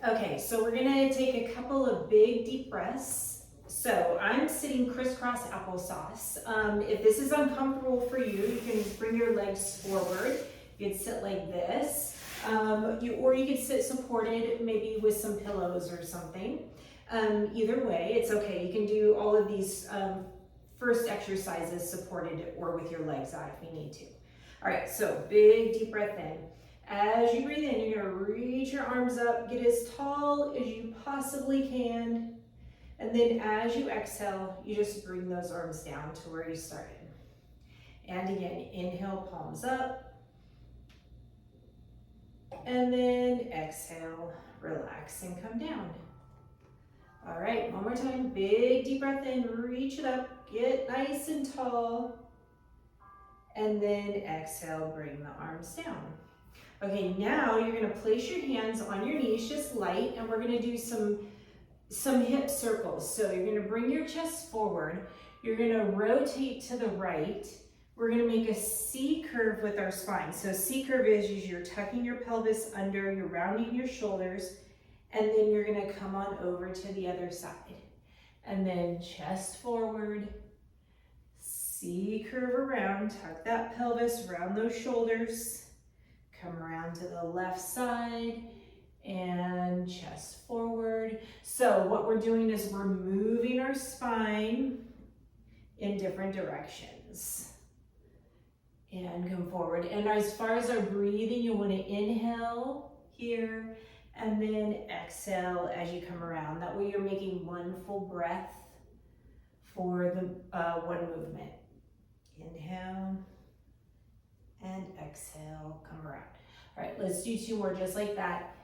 Okay, so we're gonna take a couple of big deep breaths. So I'm sitting crisscross applesauce. If this is uncomfortable for you, you can bring your legs forward. You can sit like this. Or you can sit supported, maybe with some pillows or something. Either way, it's okay. You can do all of these first exercises supported or with your legs out if you need to. All right, so big deep breath in. As you breathe in, you're gonna reach your arms up, get as tall as you possibly can. And then as you exhale, you just bring those arms down to where you started. And again, inhale, palms up. And then exhale, relax and come down. All right, one more time, big deep breath in, reach it up, get nice and tall. And then exhale, bring the arms down. Okay, now you're gonna place your hands on your knees, just light, and we're gonna do some hip circles. So you're gonna bring your chest forward, you're gonna rotate to the right, we're gonna make a C curve with our spine. So C curve is you're tucking your pelvis under, you're rounding your shoulders, and then you're gonna come on over to the other side. And then chest forward, C curve around, tuck that pelvis, round those shoulders, come around to the left side and chest forward. So what we're doing is we're moving our spine in different directions. And come forward. And as far as our breathing, you want to inhale here and then exhale as you come around. That way you're making one full breath for the one movement. Inhale and exhale, come around. All right, let's do two more just like that.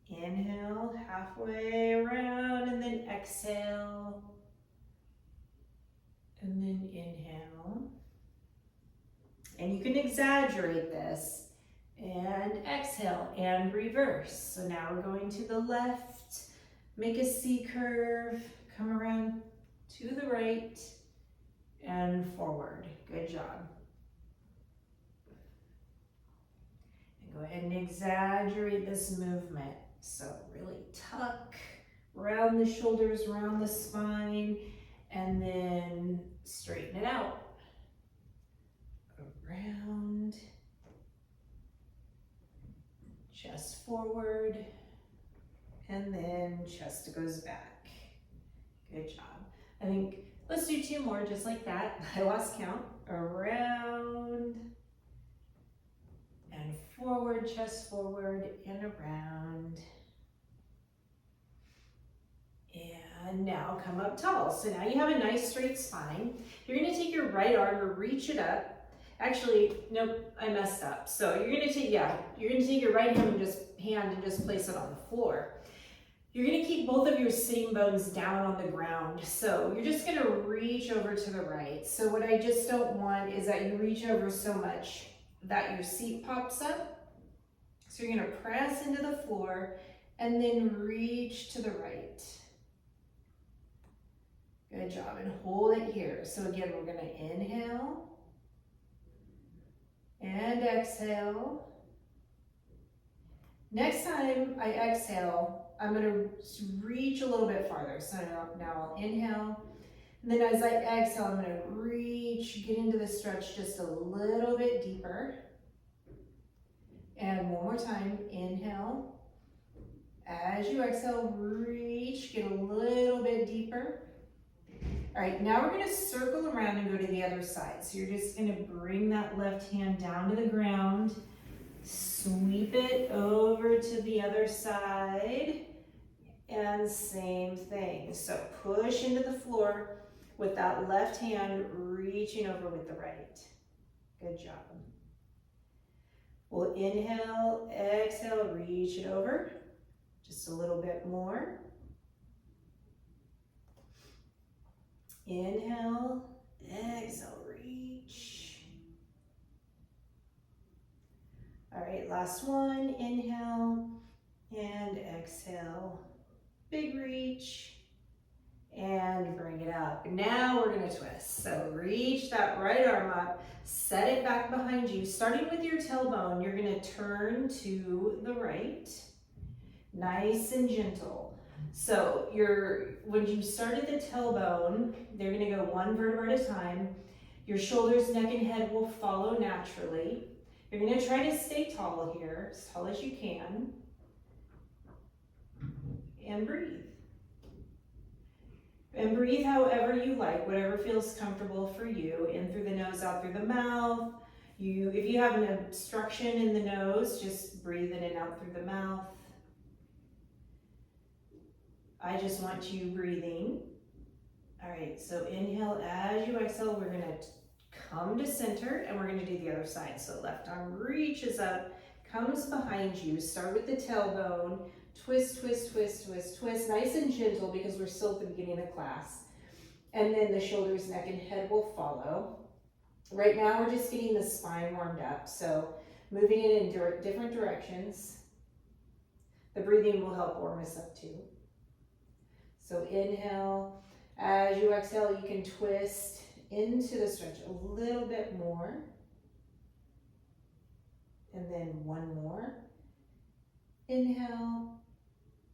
Inhale, halfway around, and then exhale. And then inhale. And you can exaggerate this. And exhale, and reverse. So now we're going to the left. Make a C curve, come around to the right, and forward. Good job. And go ahead and exaggerate this movement. So really tuck around the shoulders, around the spine, and then straighten it out. Around, chest forward, and then chest goes back. Good job. I think let's do two more just like that. I lost count. Around and forward, chest forward and around. And now come up tall. So now you have a nice straight spine. You're gonna take your right arm and reach it up. Actually, nope, I messed up. So you're gonna take your right hand and just place it on the floor. You're gonna keep both of your sitting bones down on the ground. So you're just gonna reach over to the right. So what I just don't want is that you reach over so much that your seat pops up. So you're gonna press into the floor and then reach to the right. Good job, and hold it here. So again, we're gonna inhale and exhale. Next time I exhale, I'm gonna reach a little bit farther. So now I'll inhale, and then as I exhale, I'm gonna reach, get into the stretch just a little bit deeper. And one more time, inhale. As you exhale, reach, get a little bit deeper. All right, now we're gonna circle around and go to the other side. So you're just gonna bring that left hand down to the ground, sweep it over to the other side, and same thing. So push into the floor with that left hand reaching over with the right. Good job. We'll inhale, exhale, reach it over. Just a little bit more. Inhale, exhale, reach. All right, last one. Inhale and exhale. Big reach and bring it up. Now we're gonna twist. So reach that right arm up, set it back behind you. Starting with your tailbone, you're gonna turn to the right. Nice and gentle. So when you start at the tailbone, they're gonna go one vertebra at a time. Your shoulders, neck, and head will follow naturally. You're gonna try to stay tall here, as tall as you can. And breathe. And breathe however you like, whatever feels comfortable for you. In through the nose, out through the mouth. If you have an obstruction in the nose, just breathe in and out through the mouth. I just want you breathing. All right, so inhale as you exhale, we're gonna come to center and we're gonna do the other side. So left arm reaches up, comes behind you. Start with the tailbone, twist, twist, twist, twist, twist. Nice and gentle because we're still at the beginning of class. And then the shoulders, neck, and head will follow. Right now we're just getting the spine warmed up. So moving it in different directions. The breathing will help warm us up too. So inhale, as you exhale, you can twist into the stretch a little bit more. And then one more. Inhale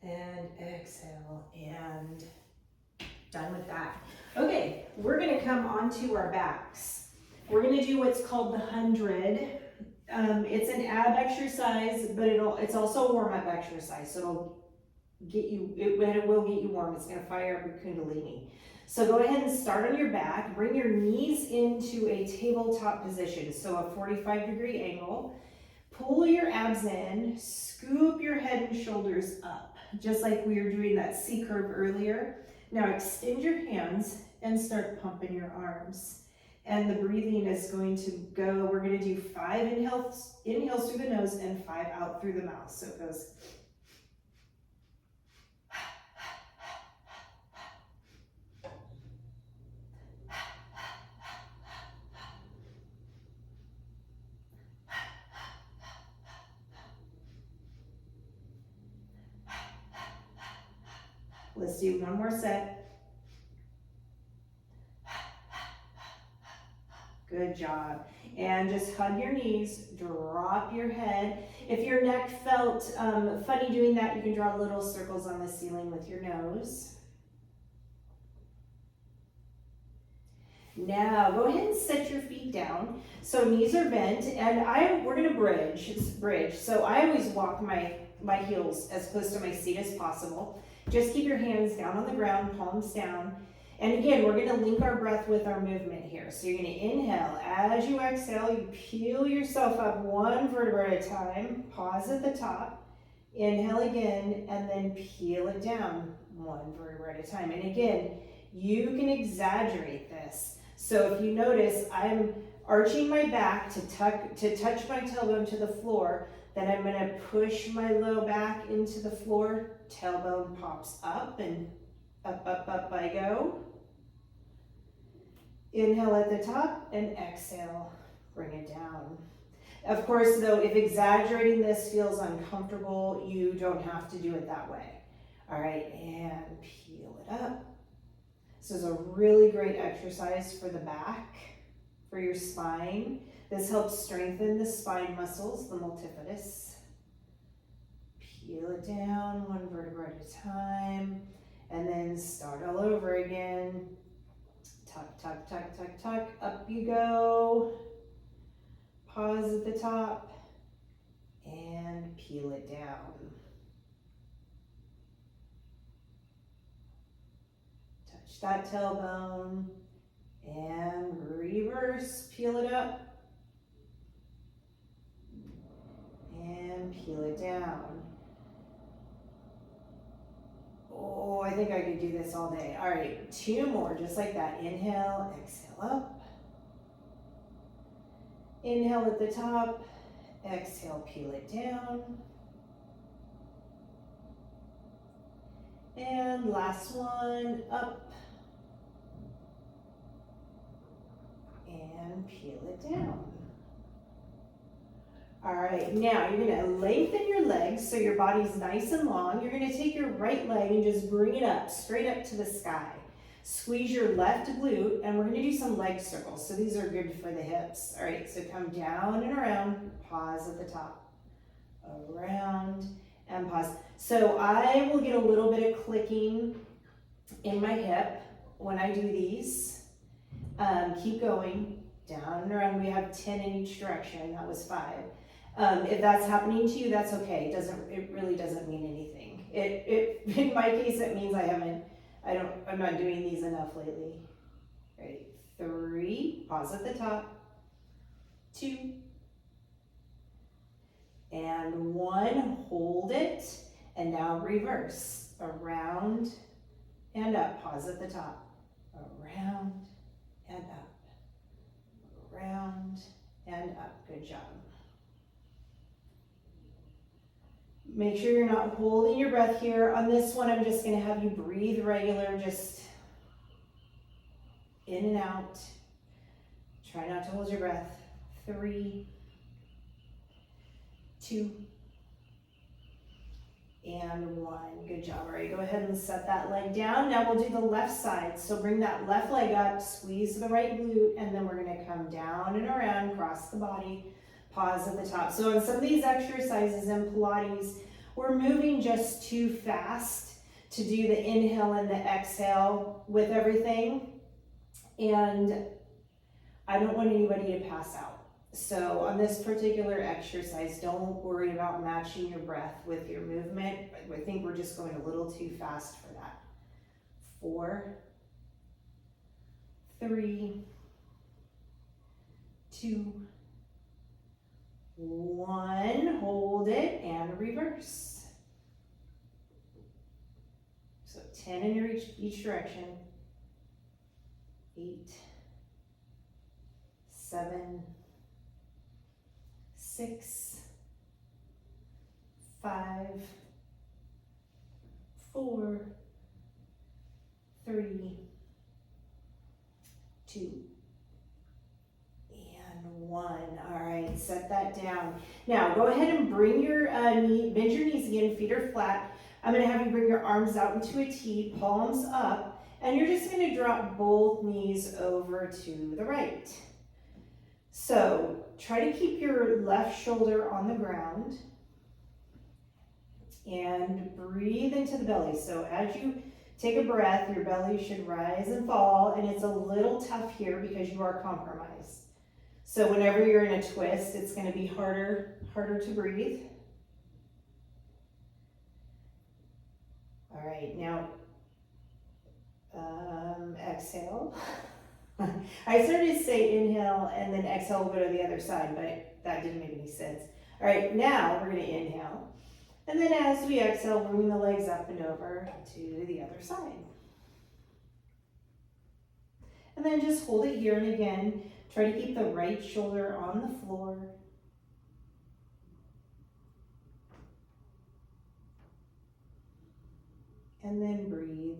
and exhale, and done with that. Okay, we're gonna come onto our backs. We're gonna do what's called the 100. It's an ab exercise, but it's also a warm-up exercise. So it will get you warm. It's gonna fire up your Kundalini. So go ahead and start on your back. Bring your knees into a tabletop position. So a 45-degree angle. Pull your abs in, scoop your head and shoulders up, just like we were doing that C curve earlier. Now extend your hands and start pumping your arms. And the breathing is going to go, we're gonna do 5 inhales through the nose and 5 out through the mouth. So it goes. Let's do one more set. Good job. And just hug your knees, drop your head. If your neck felt funny doing that, you can draw little circles on the ceiling with your nose. Now go ahead and set your feet down. So knees are bent, and we're gonna bridge. So I always walk my heels as close to my seat as possible. Just keep your hands down on the ground, palms down. And again, we're gonna link our breath with our movement here. So you're gonna inhale. As you exhale, you peel yourself up one vertebra at a time. Pause at the top. Inhale again, and then peel it down one vertebra at a time. And again, you can exaggerate this. So if you notice, I'm arching my back to touch my tailbone to the floor. Then I'm gonna push my low back into the floor. Tailbone pops up and up, up, up I go. Inhale at the top and exhale, bring it down. Of course, though, if exaggerating this feels uncomfortable, you don't have to do it that way. All right, and peel it up. This is a really great exercise for the back, for your spine. This helps strengthen the spine muscles, the multifidus. Peel it down one vertebra at a time, and then start all over again. Tuck, tuck, tuck, tuck, tuck, up you go. Pause at the top, and peel it down. Touch that tailbone, and reverse, peel it up, and peel it down. Oh, I think I could do this all day. All right, 2 more, just like that. Inhale, exhale up. Inhale at the top, exhale, peel it down. And last one, up. And peel it down. All right, now you're gonna lengthen your legs so your body's nice and long. You're gonna take your right leg and just bring it up, straight up to the sky. Squeeze your left glute, and we're gonna do some leg circles. So these are good for the hips. All right, so come down and around, pause at the top. Around, and pause. So I will get a little bit of clicking in my hip when I do these. Keep going, down and around. We have 10 in each direction, that was 5. If that's happening to you, that's okay. It really doesn't mean anything. In my case, it means I'm not doing these enough lately. Right, 3, pause at the top, 2, and 1, hold it, and now reverse, around and up, pause at the top, around and up, around and up, good job. Make sure you're not holding your breath here. On this one, I'm just gonna have you breathe regular, just in and out. Try not to hold your breath. 3, 2, and 1. Good job. All right, go ahead and set that leg down. Now we'll do the left side. So bring that left leg up, squeeze the right glute, and then we're gonna come down and around, cross the body, pause at the top. So in some of these exercises in Pilates, we're moving just too fast to do the inhale and the exhale with everything. And I don't want anybody to pass out. So on this particular exercise, don't worry about matching your breath with your movement. I think we're just going a little too fast for that. 4, 3, 2, 1, hold it and reverse. So 10 in each direction. 8, 7, 6, 5, 4, 3, 2, and 1. All right, set that down. Now go ahead and bring your bend your knees again, feet are flat. I'm gonna have you bring your arms out into a T, palms up, and you're just gonna drop both knees over to the right. So try to keep your left shoulder on the ground and breathe into the belly. So as you take a breath, your belly should rise and fall, and it's a little tough here because you are compromised. So whenever you're in a twist, it's going to be harder to breathe. All right, now exhale. I started to say inhale and then exhale will go to the other side, but that didn't make any sense. All right, now we're going to inhale. And then as we exhale, bring the legs up and over to the other side. And then just hold it here, and again, try to keep the right shoulder on the floor. And then breathe.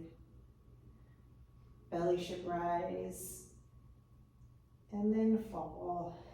Belly should rise. And then fall.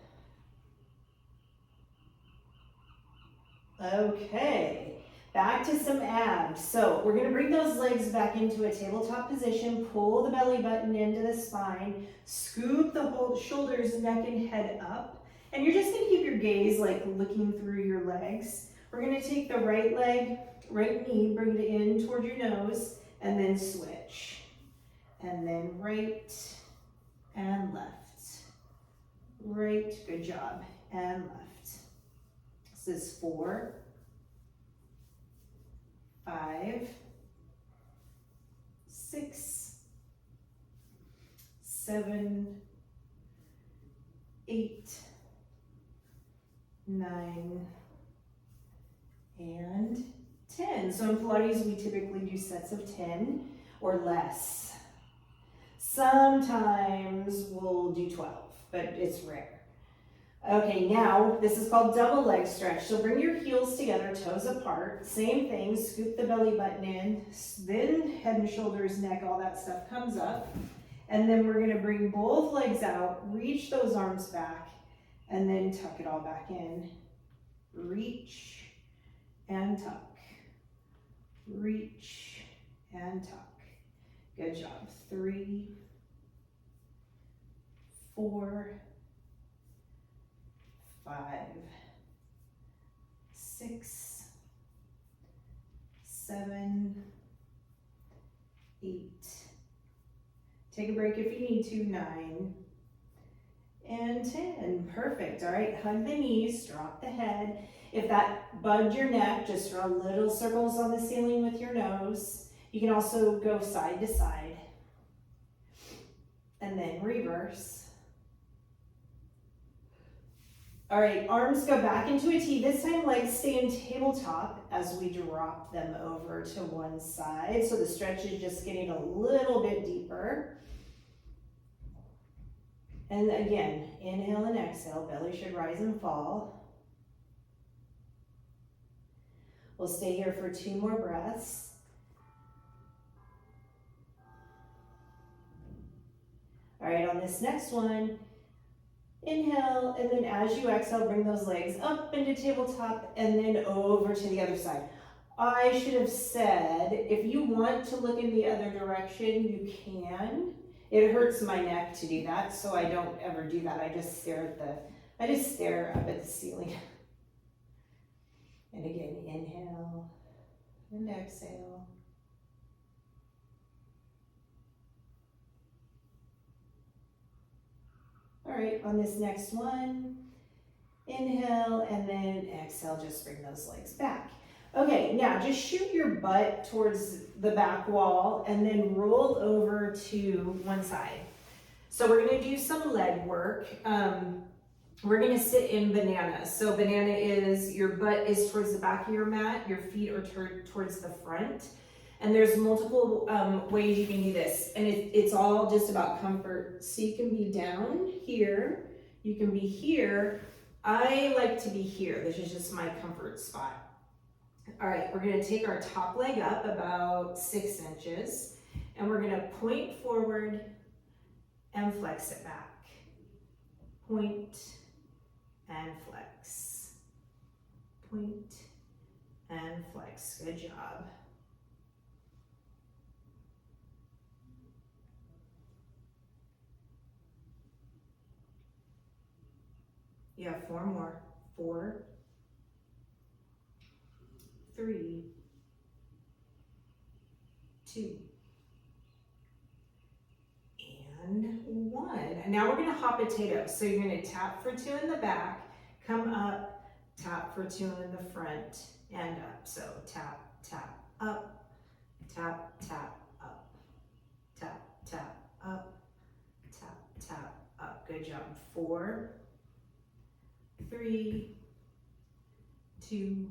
Okay, back to some abs. So we're going to bring those legs back into a tabletop position, pull the belly button into the spine, scoop the whole shoulders, neck, and head up. And you're just going to keep your gaze like looking through your legs. We're going to take the right leg, right knee, bring it in toward your nose, and then switch. And then right and left. Right, good job, and left. This is 4, 5, 6, 7, 8, 9, and 10. So in Pilates, we typically do sets of 10 or less. Sometimes we'll do 12, but it's rare. Okay, now this is called double leg stretch. So bring your heels together, toes apart. Same thing, scoop the belly button in, then head and shoulders, neck, all that stuff comes up. And then we're gonna bring both legs out, reach those arms back, and then tuck it all back in. Reach and tuck. Reach and tuck. Good job. 3, 4, 5, 6, 7, 8. Take a break if you need to, 9. And 10, perfect. All right, hug the knees, drop the head. If that bugged your neck, just draw little circles on the ceiling with your nose. You can also go side to side. And then reverse. All right, arms go back into a T. This time legs stay in tabletop as we drop them over to one side. So the stretch is just getting a little bit deeper. And again, inhale and exhale, belly should rise and fall. We'll stay here for 2 more breaths. All right, on this next one, inhale, and then as you exhale, bring those legs up into tabletop and then over to the other side. I should have said, if you want to look in the other direction, you can. It hurts my neck to do that, so I don't ever do that. I just stare up at the ceiling. And again, inhale and exhale. All right, on this next one, inhale and then exhale, just bring those legs back. Okay, now just shoot your butt towards the back wall and then roll over to one side. So we're gonna do some leg work. We're gonna sit in banana. So banana is, your butt is towards the back of your mat, your feet are towards the front. And there's multiple ways you can do this. And it's all just about comfort. So you can be down here, you can be here. I like to be here. This is just my comfort spot. All right, we're gonna take our top leg up about 6 inches and we're gonna point forward and flex it back. Point and flex. Point and flex. Good job. You have 4 more. 4, 3, 2, and 1. And now we're gonna hop potato. So you're gonna tap for 2 in the back, come up, tap for 2 in the front, and up. So tap, tap, up, tap, tap, up, tap, tap, up, tap, tap, up. Good job. 4, 3, 2,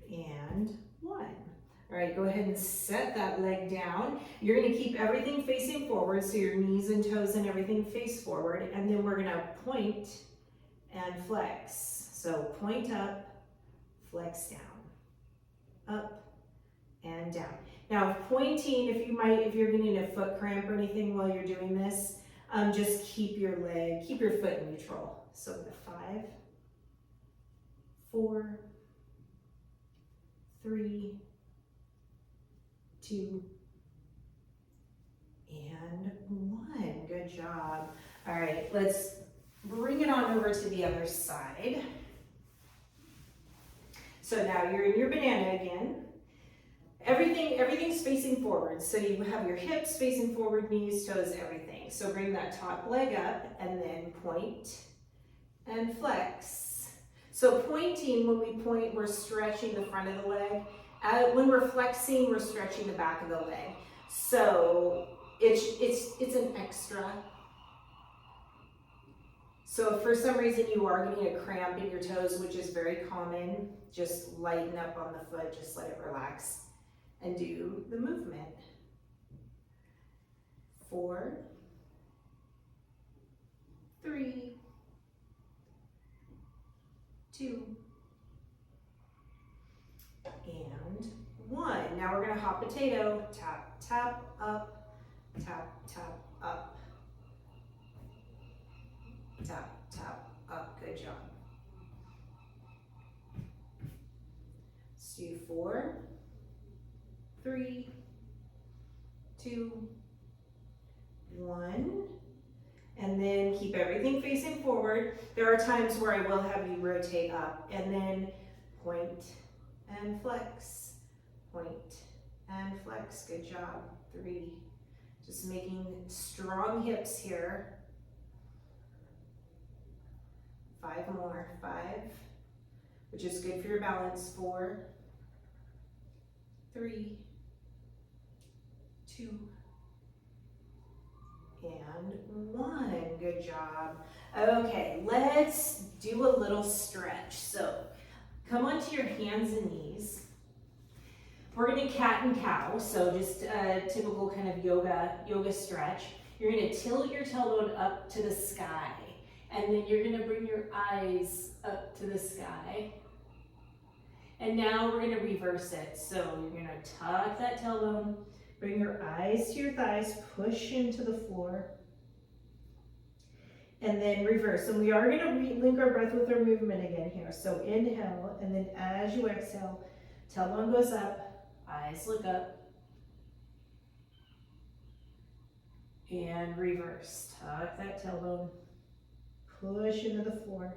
and 1. All right, go ahead and set that leg down. You're gonna keep everything facing forward, so your knees and toes and everything face forward, and then we're gonna point and flex. So point up, flex down, up and down. Now pointing, if you're getting a foot cramp or anything while you're doing this, just keep your foot neutral. So the 5, 4, 3, 2, and 1. Good job. All right, let's bring it on over to the other side. So now you're in your banana again. Everything's facing forward. So you have your hips facing forward, knees, toes, everything. So bring that top leg up and then point and flex. So pointing, when we point, we're stretching the front of the leg. When we're flexing, we're stretching the back of the leg. So it's an extra. So if for some reason you are getting a cramp in your toes, which is very common, just lighten up on the foot, just let it relax and do the movement. 4, 3, 2, and 1. Now we're gonna hop potato, tap, tap, up, tap, tap, up, tap, tap, up. Good job. Let's do 4, 3, 2, 1. And then keep everything facing forward. There are times where I will have you rotate up and then point and flex. point, and flex. Good job. 3. Just making strong hips here. 5 more. 5, which is good for your balance. 4, 3, 2, and 1. Good job. Okay, let's do a little stretch. So come onto your hands and knees. We're gonna cat and cow, so just a typical kind of yoga stretch. You're gonna tilt your tailbone up to the sky, and then you're gonna bring your eyes up to the sky. And now we're gonna reverse it. So you're gonna tuck that tailbone, bring your eyes to your thighs, push into the floor, and then reverse. And we are gonna link our breath with our movement again here. So inhale, and then as you exhale, tailbone goes up, eyes look up, and reverse. Tuck that tailbone, push into the floor,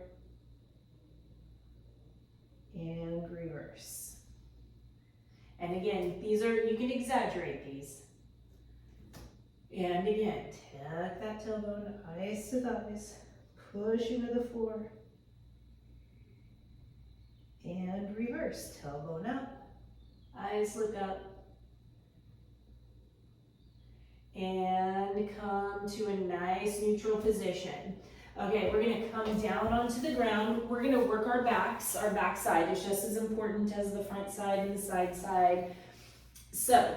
and reverse. And again, these are, you can exaggerate these. And again, tuck that tailbone, eyes to thighs, push into the floor, and reverse. Tailbone up, eyes look up, and come to a nice neutral position. Okay, we're gonna come down onto the ground. We're gonna work our backs. Our back side is just as important as the front side and the side. So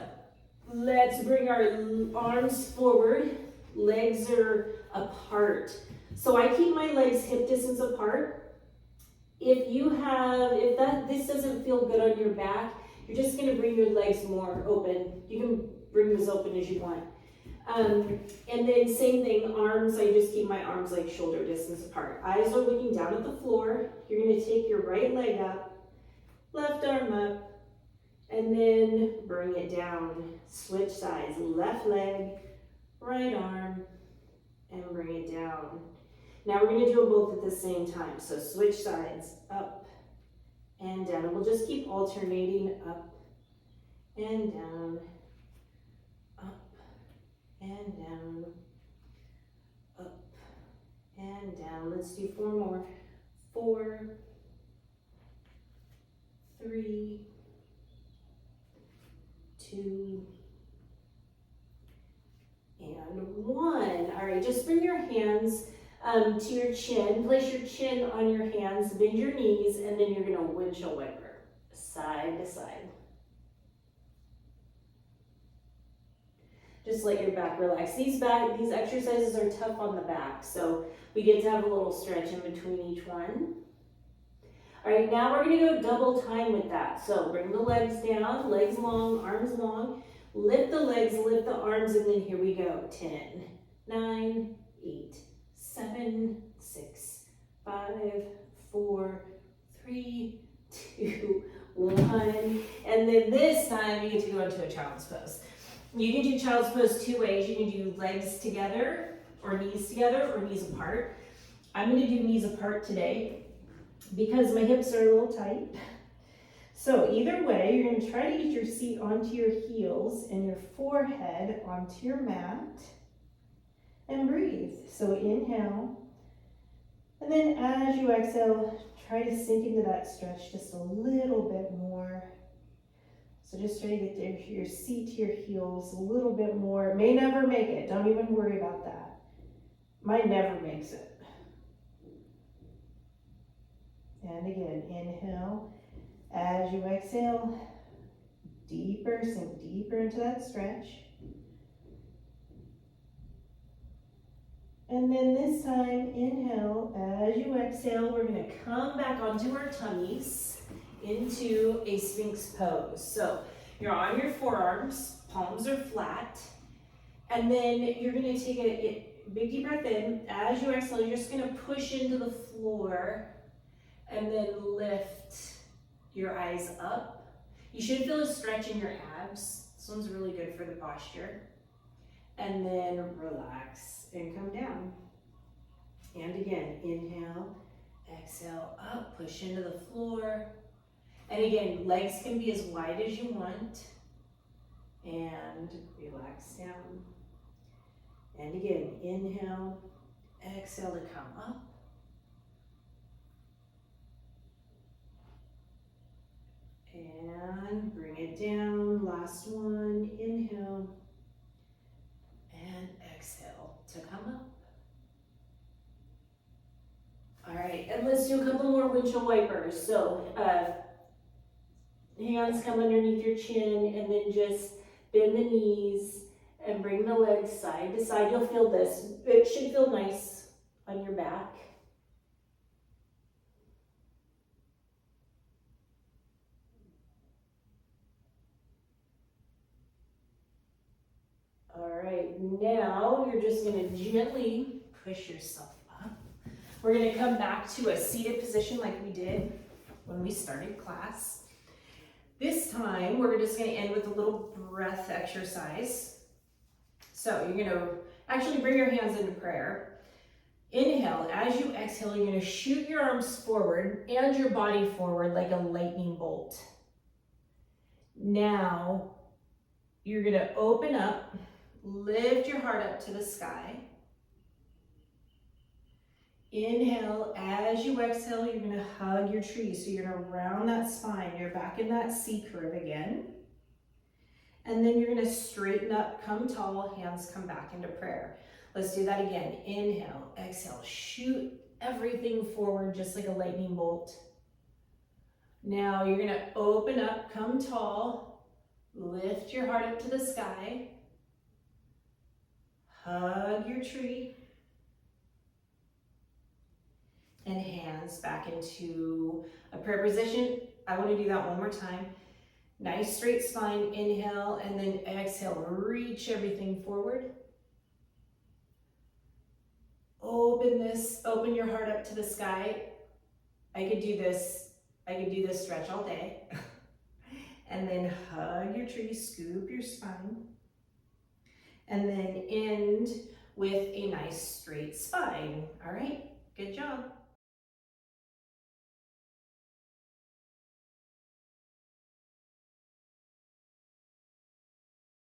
let's bring our arms forward. Legs are apart. So I keep my legs hip distance apart. If this doesn't feel good on your back, you're just gonna bring your legs more open. You can bring them as open as you want. And then same thing, arms, I just keep my arms like shoulder distance apart. Eyes are looking down at the floor. You're gonna take your right leg up, left arm up, and then bring it down. Switch sides, left leg, right arm, and bring it down. Now we're gonna do them both at the same time. So switch sides, up and down. And we'll just keep alternating up and down, up and down, up and down. Let's do 4 more. 4, 3, 2, and 1. All right, just bring your hands to your chin. Place your chin on your hands, bend your knees, and then you're gonna windshield wiper, side to side. Just let your back relax. These exercises are tough on the back, so we get to have a little stretch in between each one. All right, now we're gonna go double time with that. So bring the legs down, legs long, arms long. Lift the legs, lift the arms, and then here we go. 10, 9, 8, 7, 6, 5, 4, 3, 2, 1. And then this time you get to go into a child's pose. You can do child's pose 2 ways. You can do legs together or knees apart. I'm gonna do knees apart today because my hips are a little tight. So either way, you're gonna try to get your seat onto your heels and your forehead onto your mat and breathe. So inhale, and then as you exhale, try to sink into that stretch just a little bit more. So just try to get your seat to your heels a little bit more. It may never make it, don't even worry about that. Mine never makes it. And again, inhale. As you exhale, deeper, sink deeper into that stretch. And then this time, inhale. As you exhale, we're gonna come back onto our tummies into a Sphinx pose. So you're on your forearms, palms are flat, and then you're gonna take a big deep breath in. As you exhale, you're just gonna push into the floor and then lift your eyes up. You should feel a stretch in your abs. This one's really good for the posture. And then relax and come down. And again, inhale, exhale, up, push into the floor, And again, legs can be as wide as you want. And relax down. And again, inhale, exhale to come up. And bring it down. Last one, inhale. And exhale to come up. All right, and let's do a couple more windshield wipers. So hands come underneath your chin, and then just bend the knees and bring the legs side to side. You'll feel this. It should feel nice on your back. All right, now you're just gonna gently push yourself up. We're gonna come back to a seated position like we did when we started class. This time, we're just gonna end with a little breath exercise. So you're gonna actually bring your hands into prayer. Inhale, as you exhale, you're gonna shoot your arms forward and your body forward like a lightning bolt. Now, you're gonna open up, lift your heart up to the sky. Inhale, as you exhale, you're gonna hug your tree. So you're gonna round that spine. You're back in that C curve again. And then you're gonna straighten up, come tall, hands come back into prayer. Let's do that again. Inhale, exhale, shoot everything forward just like a lightning bolt. Now you're gonna open up, come tall, lift your heart up to the sky, hug your tree, and hands back into a prayer position. I want to do that one more time. Nice straight spine, inhale, and then exhale, reach everything forward. Open your heart up to the sky. I could do this stretch all day. And then hug your tree, scoop your spine. And then end with a nice straight spine. All right, good job.